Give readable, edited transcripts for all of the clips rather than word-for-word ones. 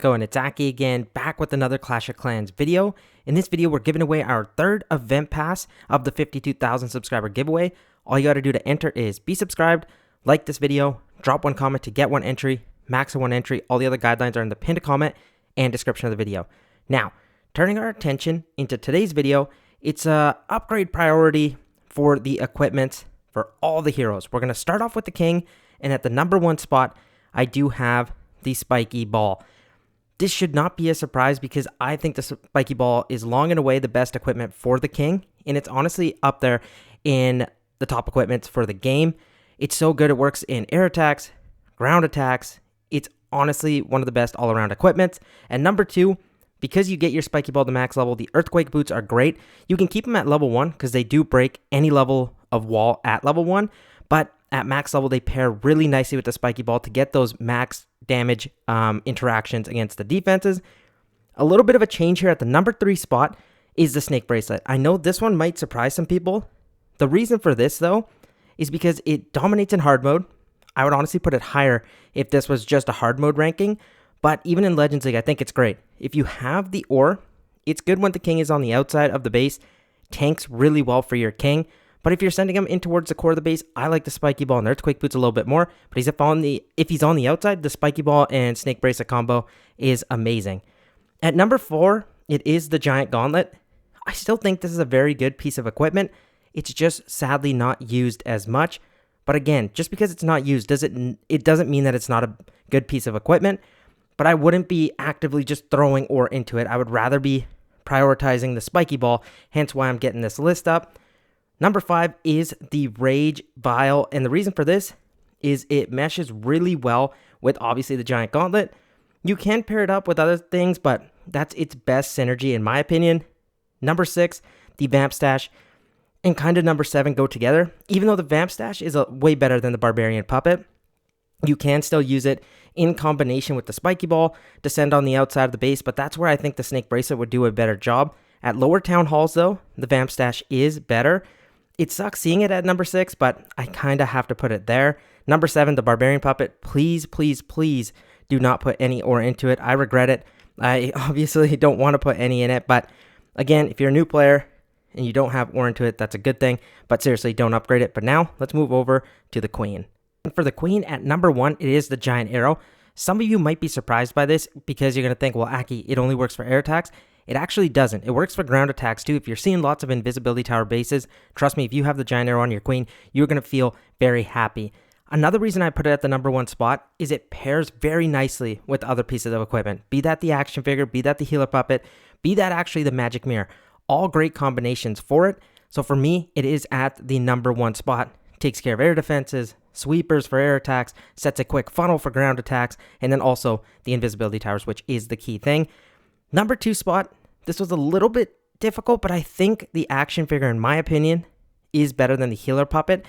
going? It's Aki again, back with another Clash of Clans video. In this video, we're giving away our third event pass of the 52,000 subscriber giveaway. All you got to do to enter is be subscribed, like this video, drop one comment to get one entry, max of one entry. All the other guidelines are in the pinned comment and description of the video. Now, turning our attention into today's video, it's a upgrade priority for the equipment for all the heroes. We're going to start off with the king, and at the number 1 spot, I do have the spiky ball. This should not be a surprise because I think the spiky ball is long and away the best equipment for the king, and it's honestly up there in the top equipments for the game. It's so good. It works in air attacks, ground attacks. It's honestly one of the best all-around equipments. And number 2, because you get your spiky ball to max level, the earthquake boots are great. You can keep them at level 1 because they do break any level of wall at level 1, but at max level, they pair really nicely with the spiky ball to get those max damage interactions against the defenses. A little bit of a change here at the number 3 spot is the snake bracelet. I know this one might surprise some people. The reason for this, though, is because it dominates in hard mode. I would honestly put it higher if this was just a hard mode ranking, but even in Legends League, I think it's great. If you have the ore, it's good when the king is on the outside of the base. Tanks really well for your king. But if you're sending him in towards the core of the base, I like the spiky ball and earthquake boots a little bit more. But if he's on the outside, the spiky ball and snake bracelet combo is amazing. At number 4, it is the giant gauntlet. I still think this is a very good piece of equipment. It's just sadly not used as much. But again, just because it's not used, it doesn't mean that it's not a good piece of equipment. But I wouldn't be actively just throwing ore into it. I would rather be prioritizing the spiky ball, hence why I'm getting this list up. Number 5 is the Rage Vial, and the reason for this is it meshes really well with obviously the Giant Gauntlet. You can pair it up with other things, but that's its best synergy in my opinion. Number 6, the Vamp Stash, and kind of number 7 go together. Even though the Vamp Stash is way better than the Barbarian Puppet, you can still use it in combination with the Spiky Ball to send on the outside of the base, but that's where I think the Snake Bracelet would do a better job. At lower town halls though, the Vamp Stash is better. It sucks seeing it at number 6, but I kind of have to put it there. Number 7, the Barbarian Puppet. Please, please, please do not put any ore into it. I regret it. I obviously don't want to put any in it, but again, if you're a new player and you don't have ore into it, that's a good thing, but seriously, don't upgrade it. But now, let's move over to the Queen. And for the Queen, at number 1, it is the Giant Arrow. Some of you might be surprised by this because you're going to think, well, Aki, it only works for air attacks. It actually doesn't. It works for ground attacks too. If you're seeing lots of invisibility tower bases, trust me, if you have the Giant Arrow on your Queen, you're going to feel very happy. Another reason I put it at the number 1 spot is it pairs very nicely with other pieces of equipment. Be that the action figure, be that the healer puppet, be that actually the magic mirror. All great combinations for it. So for me, it is at the number 1 spot. Takes care of air defenses, sweepers for air attacks, sets a quick funnel for ground attacks, and then also the invisibility towers, which is the key thing. Number 2 spot, this was a little bit difficult, but I think the action figure, in my opinion, is better than the healer puppet.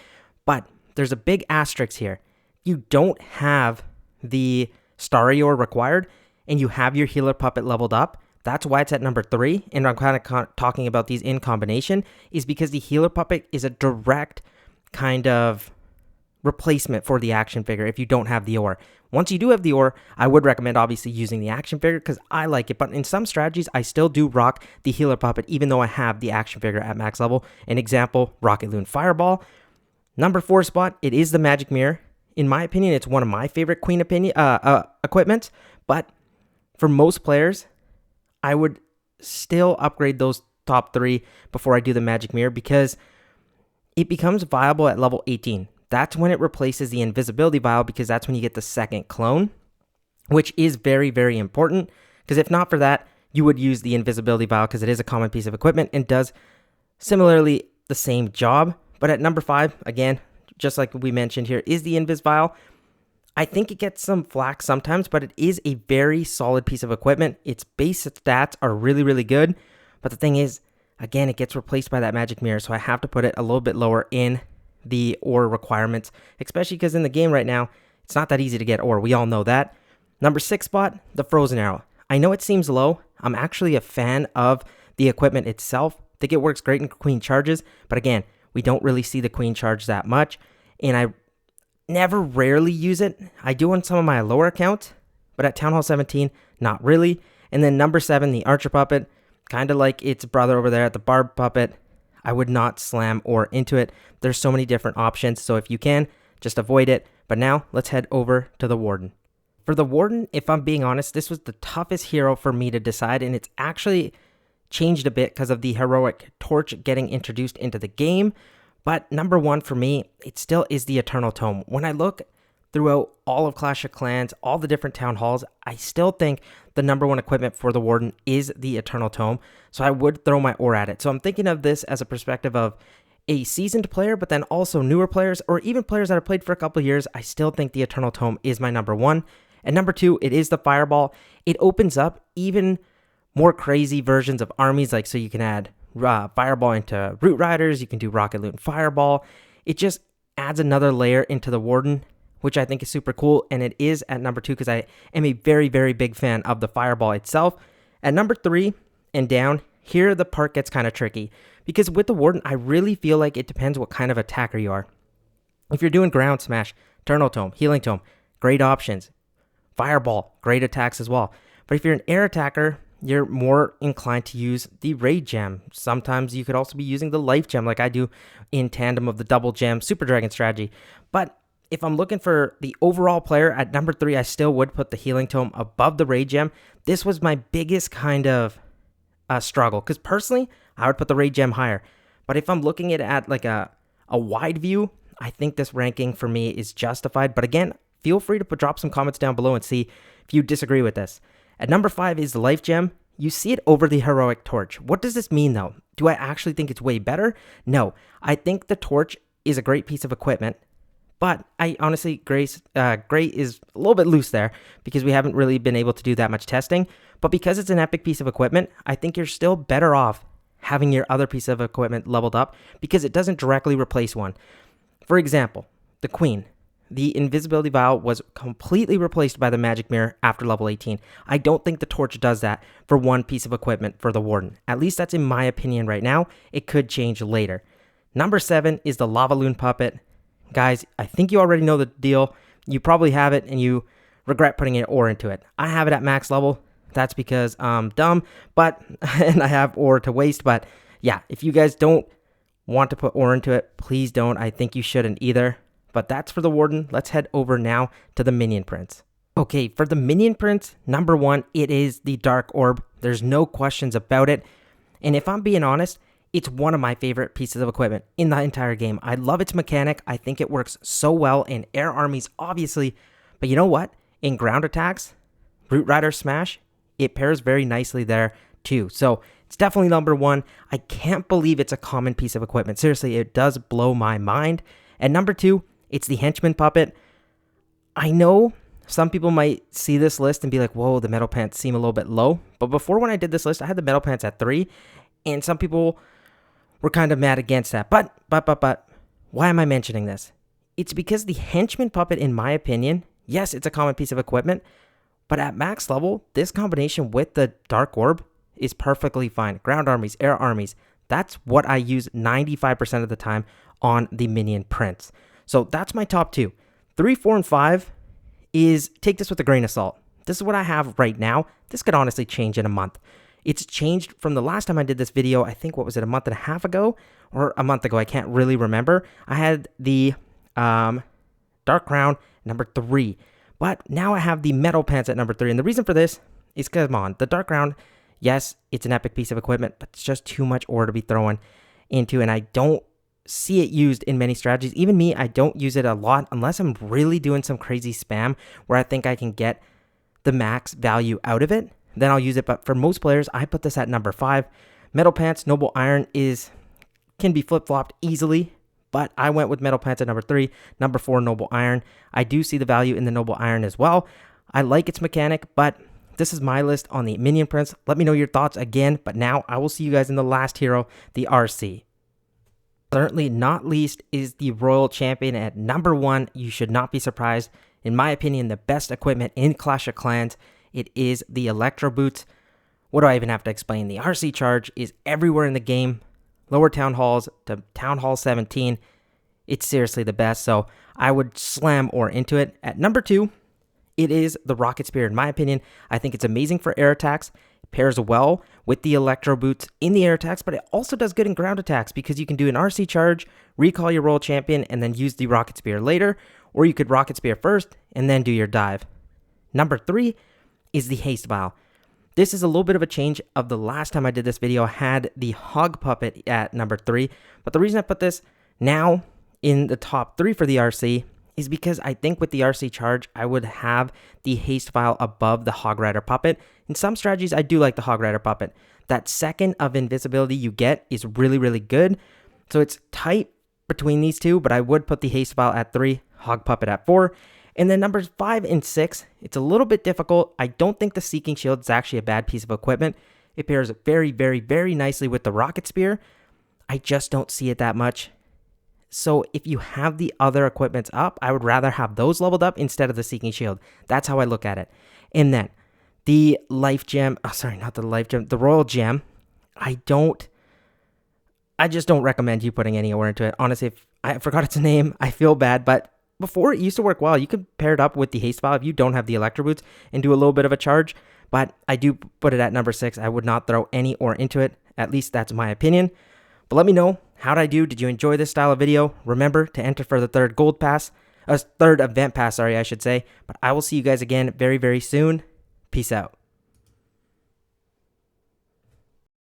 But there's a big asterisk here. You don't have the Starry Ore required, and you have your healer puppet leveled up. That's why it's at number 3, and I'm kind of talking about these in combination, is because the healer puppet is a direct kind of replacement for the action figure if you don't have the ore. Once you do have the ore, I would recommend obviously using the action figure because I like it, but in some strategies, I still do rock the healer puppet even though I have the action figure at max level. An example, Rocket Loon Fireball. Number 4 spot, it is the Magic Mirror. In my opinion, it's one of my favorite Queen equipments, but for most players, I would still upgrade those top 3 before I do the Magic Mirror because it becomes viable at level 18. That's when it replaces the invisibility vial because that's when you get the second clone, which is very, very important because if not for that, you would use the invisibility vial because it is a common piece of equipment and does similarly the same job. But at number 5, again, just like we mentioned here, is the invis vial. I think it gets some flack sometimes, but it is a very solid piece of equipment. Its base stats are really, really good. But the thing is, again, it gets replaced by that magic mirror, so I have to put it a little bit lower in the ore requirements, especially because in the game right now, it's not that easy to get ore. We all know that. Number 6 spot, the Frozen Arrow. I know it seems low. I'm actually a fan of the equipment itself. I think it works great in Queen charges, but again, we don't really see the Queen charge that much, and I rarely use it. I do on some of my lower accounts, but at Town Hall 17, Not really. And then number 7, the Archer Puppet, kind of like its brother over there at the Barb Puppet. I would not slam ore into it. There's so many different options, so if you can, just avoid it. But now, let's head over to the Warden. For the Warden, if I'm being honest, this was the toughest hero for me to decide, and it's actually changed a bit because of the heroic torch getting introduced into the game. But number 1 for me, it still is the Eternal Tome. When I look throughout all of Clash of Clans, all the different town halls, I still think the number 1 equipment for the Warden is the Eternal Tome, so I would throw my ore at it. So I'm thinking of this as a perspective of a seasoned player, but then also newer players, or even players that have played for a couple of years. I still think the Eternal Tome is my number 1. And number 2, it is the Fireball. It opens up even more crazy versions of armies, like so you can add Fireball into Root Riders, you can do Rocket Loot and Fireball. It just adds another layer into the Warden, which I think is super cool, and it is at number 2 because I am a very, very big fan of the Fireball itself. At number 3 and down, here the part gets kind of tricky, because with the Warden, I really feel like it depends what kind of attacker you are. If you're doing Ground Smash, Eternal Tome, Healing Tome, great options. Fireball, great attacks as well. But if you're an air attacker, you're more inclined to use the Raid Gem. Sometimes you could also be using the Life Gem like I do in tandem of the Double Gem Super Dragon strategy. But if I'm looking for the overall player, at number 3, I still would put the Healing Tome above the Raid Gem. This was my biggest kind of struggle, because personally, I would put the Raid Gem higher. But if I'm looking at like a wide view, I think this ranking for me is justified. But again, feel free to drop some comments down below and see if you disagree with this. At number 5 is the Life Gem. You see it over the Heroic Torch. What does this mean though? Do I actually think it's way better? No. I think the Torch is a great piece of equipment, but I honestly, Gray is a little bit loose there because we haven't really been able to do that much testing. But because it's an epic piece of equipment, I think you're still better off having your other piece of equipment leveled up because it doesn't directly replace one. For example, the Queen. The Invisibility Vial was completely replaced by the Magic Mirror after level 18. I don't think the Torch does that for one piece of equipment for the Warden. At least that's in my opinion right now. It could change later. Number 7 is the Lava Loon Puppet. Guys, I think you already know the deal. You probably have it and you regret putting an ore into it. I have it at max level. That's because I'm dumb, and I have ore to waste. But yeah, if you guys don't want to put ore into it, please don't. I think you shouldn't either. But that's for the Warden. Let's head over now to the Minion Prince. Okay, for the Minion Prince, number 1, it is the Dark Orb. There's no questions about it. And if I'm being honest, it's one of my favorite pieces of equipment in the entire game. I love its mechanic. I think it works so well in air armies, obviously. But you know what? In ground attacks, Root Rider Smash, it pairs very nicely there too. So it's definitely number 1. I can't believe it's a common piece of equipment. Seriously, it does blow my mind. And number 2, it's the Henchman Puppet. I know some people might see this list and be like, whoa, the Metal Pants seem a little bit low. But before when I did this list, I had the Metal Pants at 3. And some people were kind of mad against that. But, why am I mentioning this? It's because the Henchman Puppet, in my opinion, yes, it's a common piece of equipment. But at max level, this combination with the Dark Orb is perfectly fine. Ground armies, air armies. That's what I use 95% of the time on the Minion Prince. So that's my top 2. 3, 4, and 5 is, take this with a grain of salt. This is what I have right now. This could honestly change in a month. It's changed from the last time I did this video. I think, what was it, a month and a half ago? Or a month ago, I can't really remember. I had the Dark Crown, number 3. But now I have the Metal Pants at number 3. And the reason for this is, come on, the Dark Crown, yes, it's an epic piece of equipment, but it's just too much ore to be thrown into. And I don't see it used in many strategies. Even me, I don't use it a lot unless I'm really doing some crazy spam where I think I can get the max value out of it. Then I'll use it. But for most players, I put this at number 5. Metal Pants, Noble Iron can be flip-flopped easily, but I went with Metal Pants at number 3. Number 4, Noble Iron. I do see the value in the Noble Iron as well. I like its mechanic, but this is my list on the Minion Prince. Let me know your thoughts again, but now I will see you guys in the last hero, the RC. Certainly not least is the Royal Champion at number 1. You should not be surprised. In my opinion, the best equipment in Clash of Clans. It is the Electro Boots. What do I even have to explain? The RC charge is everywhere in the game. Lower Town Halls to Town Hall 17. It's seriously the best, so I would slam ore into it. At number 2 it is the Rocket Spear in my opinion. I think it's amazing for air attacks. It pairs well with the Electro Boots in the air attacks, but it also does good in ground attacks because you can do an RC charge, recall your Royal Champion, and then use the Rocket Spear later, or you could Rocket Spear first and then do your dive. Number 3 is the Haste Vial. This is a little bit of a change of the last time I did this video. I had the Hog Puppet at number 3, but the reason I put this now in the top 3 for the RC is because I think with the RC charge, I would have the Haste Vial above the Hog Rider Puppet. In some strategies, I do like the Hog Rider Puppet. That second of invisibility you get is really, really good. So it's tight between these two, but I would put the Haste Vial at 3, Hog Puppet at 4. And then numbers 5 and 6, it's a little bit difficult. I don't think the Seeking Shield is actually a bad piece of equipment. It pairs very, very, very nicely with the Rocket Spear. I just don't see it that much. So if you have the other equipments up, I would rather have those leveled up instead of the Seeking Shield. That's how I look at it. And then the Life Gem, the Royal Gem, I just don't recommend you putting any ore into it. Honestly, if I forgot its name, I feel bad, but before it used to work well. You could pair it up with the Haste Vial if you don't have the Electro Boots and do a little bit of a charge, but I do put it at number 6. I would not throw any ore into it. At least that's my opinion. But let me know, how'd I do? Did you enjoy this style of video? Remember to enter for the third event pass, I should say. But I will see you guys again very, very soon. Peace out.